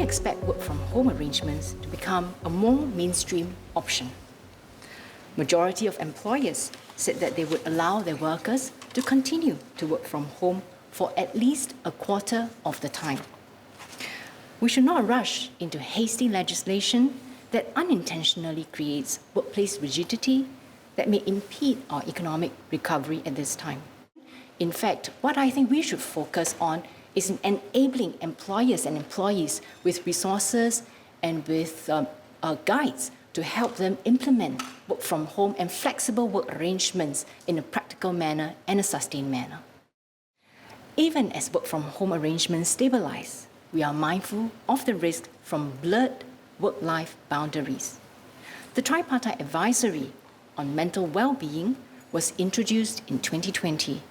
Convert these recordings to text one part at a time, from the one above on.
expect work-from-home arrangements to become a more mainstream option. Majority of employers said that they would allow their workers to continue to work from home for at least a quarter of the time. We should not rush into hasty legislation that unintentionally creates workplace rigidity that may impede our economic recovery at this time. In fact, what I think we should focus on is in enabling employers and employees with resources and with guides to help them implement work from home and flexible work arrangements in a practical manner and a sustained manner. Even as work from home arrangements stabilize, we are mindful of the risk from blurred work-life boundaries. The Tripartite Advisory on Mental Well-being was introduced in 2020,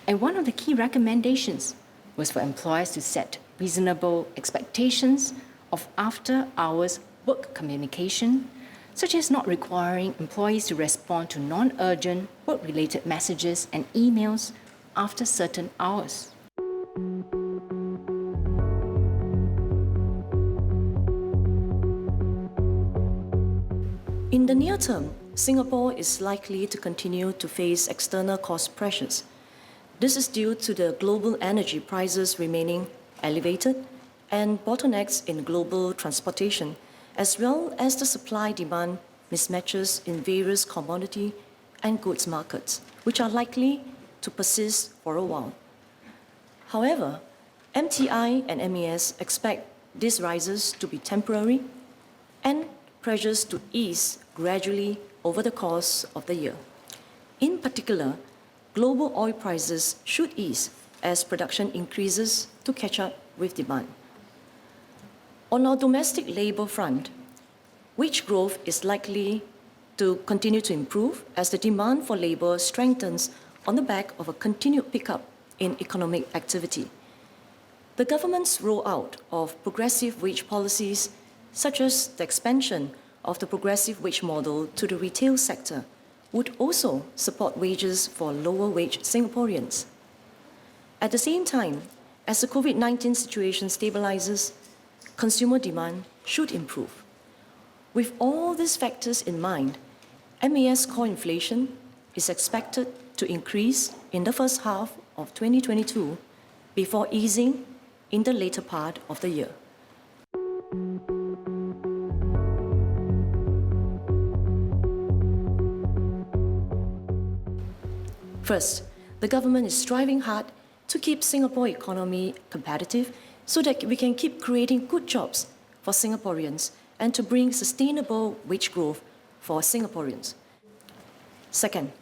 and one of the key recommendations was for employers to set reasonable expectations of after-hours work communication, such as not requiring employees to respond to non-urgent work-related messages and emails after certain hours. In the near term, Singapore is likely to continue to face external cost pressures. This is due to the global energy prices remaining elevated and bottlenecks in global transportation, as well as the supply-demand mismatches in various commodity and goods markets, which are likely to persist for a while. However, MTI and MES expect these rises to be temporary and pressures to ease gradually over the course of the year. In particular, global oil prices should ease as production increases to catch up with demand. On our domestic labour front, wage growth is likely to continue to improve as the demand for labour strengthens on the back of a continued pickup in economic activity. The government's rollout of progressive wage policies, such as the expansion of the progressive wage model to the retail sector, would also support wages for lower-wage Singaporeans. At the same time, as the COVID-19 situation stabilizes, consumer demand should improve. With all these factors in mind, MES core inflation is expected to increase in the first half of 2022 before easing in the later part of the year. First, the government is striving hard to keep Singapore economy competitive so that we can keep creating good jobs for Singaporeans and to bring sustainable wage growth for Singaporeans. Second,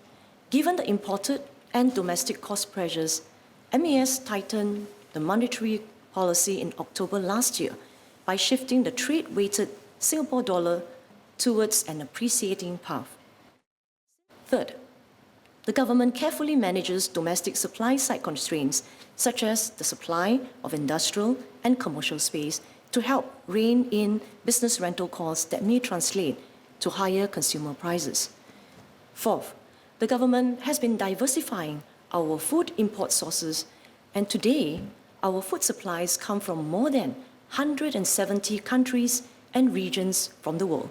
given the imported and domestic cost pressures, MES tightened the monetary policy in October last year by shifting the trade-weighted Singapore dollar towards an appreciating path. Third, the government carefully manages domestic supply-side constraints, such as the supply of industrial and commercial space, to help rein in business rental costs that may translate to higher consumer prices. Fourth, the government has been diversifying our food import sources, and today, our food supplies come from more than 170 countries and regions from the world.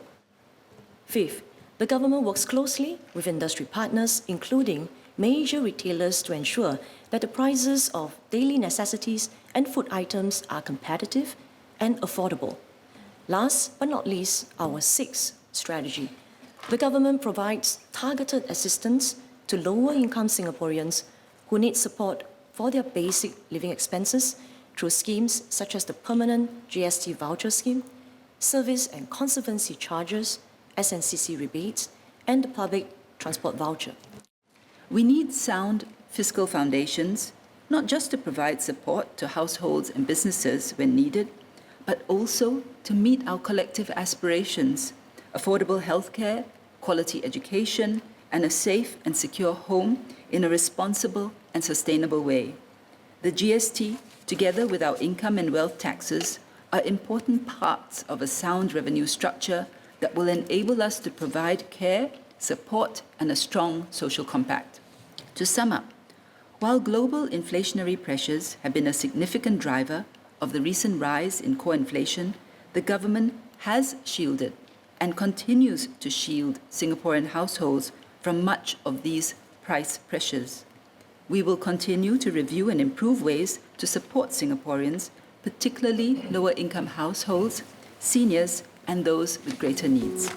Fifth, the government works closely with industry partners, including major retailers, to ensure that the prices of daily necessities and food items are competitive and affordable. Last but not least, our sixth strategy. The government provides targeted assistance to lower-income Singaporeans who need support for their basic living expenses through schemes such as the Permanent GST Voucher Scheme, Service and Conservancy Charges, SNCC rebates, and the Public Transport Voucher. We need sound fiscal foundations, not just to provide support to households and businesses when needed, but also to meet our collective aspirations: affordable healthcare, quality education, and a safe and secure home in a responsible and sustainable way. The GST, together with our income and wealth taxes, are important parts of a sound revenue structure that will enable us to provide care, support, and a strong social compact. To sum up, while global inflationary pressures have been a significant driver of the recent rise in core inflation, the government has shielded and continues to shield Singaporean households from much of these price pressures. We will continue to review and improve ways to support Singaporeans, particularly lower-income households, seniors, and those with greater needs.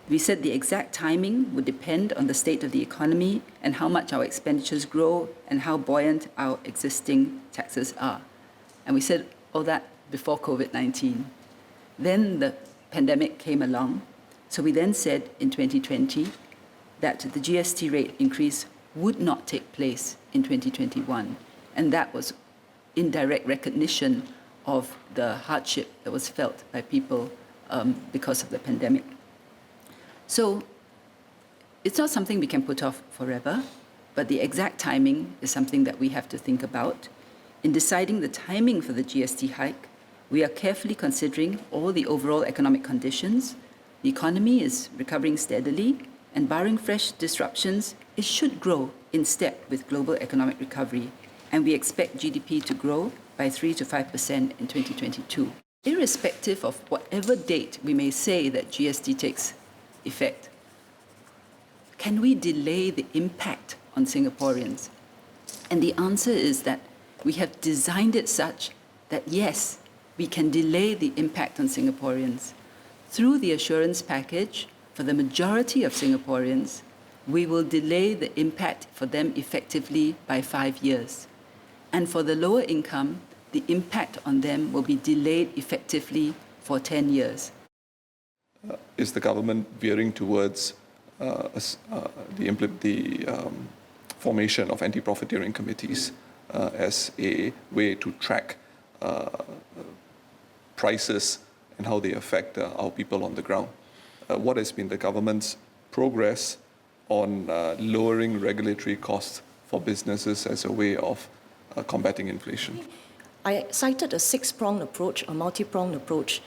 We said the exact timing would depend on the state of the economy and how much our expenditures grow and how buoyant our existing taxes are. And we said all that before COVID-19. Then the pandemic came along. So we then said in 2020 that the GST rate increase would not take place in 2021. And that was in direct recognition of the hardship that was felt by people because of the pandemic. So it's not something we can put off forever, but the exact timing is something that we have to think about. In deciding the timing for the GST hike, we are carefully considering all the overall economic conditions. The economy is recovering steadily, and barring fresh disruptions, it should grow in step with global economic recovery, and we expect GDP to grow by 3 to 5% in 2022. Irrespective of whatever date we may say that GST takes effect, can we delay the impact on Singaporeans? And the answer is that we have designed it such that yes, we can delay the impact on Singaporeans. Through the assurance package, for the majority of Singaporeans, we will delay the impact for them effectively by 5 years. And for the lower income, the impact on them will be delayed effectively for 10 years. Is the government veering towards the formation of anti-profiteering committees as a way to track prices and how they affect our people on the ground? What has been the government's progress on lowering regulatory costs for businesses as a way of combating inflation? I cited a six-pronged approach, a multi-pronged approach,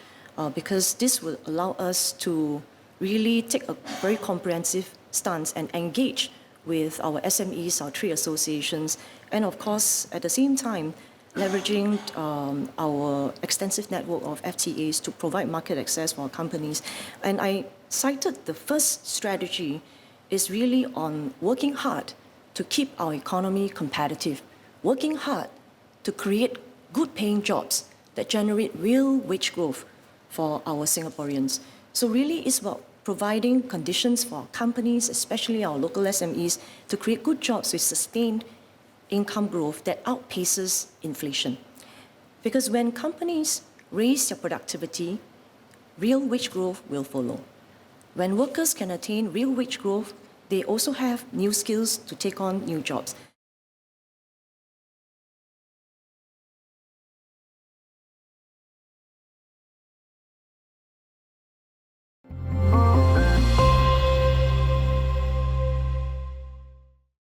because this will allow us to really take a very comprehensive stance and engage with our SMEs, our trade associations, and of course, at the same time, leveraging our extensive network of FTAs to provide market access for our companies. And I cited the first strategy is really on working hard to keep our economy competitive, working hard to create good paying jobs that generate real wage growth for our Singaporeans. So really it's about providing conditions for our companies, especially our local SMEs, to create good jobs with sustained income growth that outpaces inflation. Because when companies raise their productivity, real wage growth will follow. When workers can attain real wage growth, they also have new skills to take on new jobs.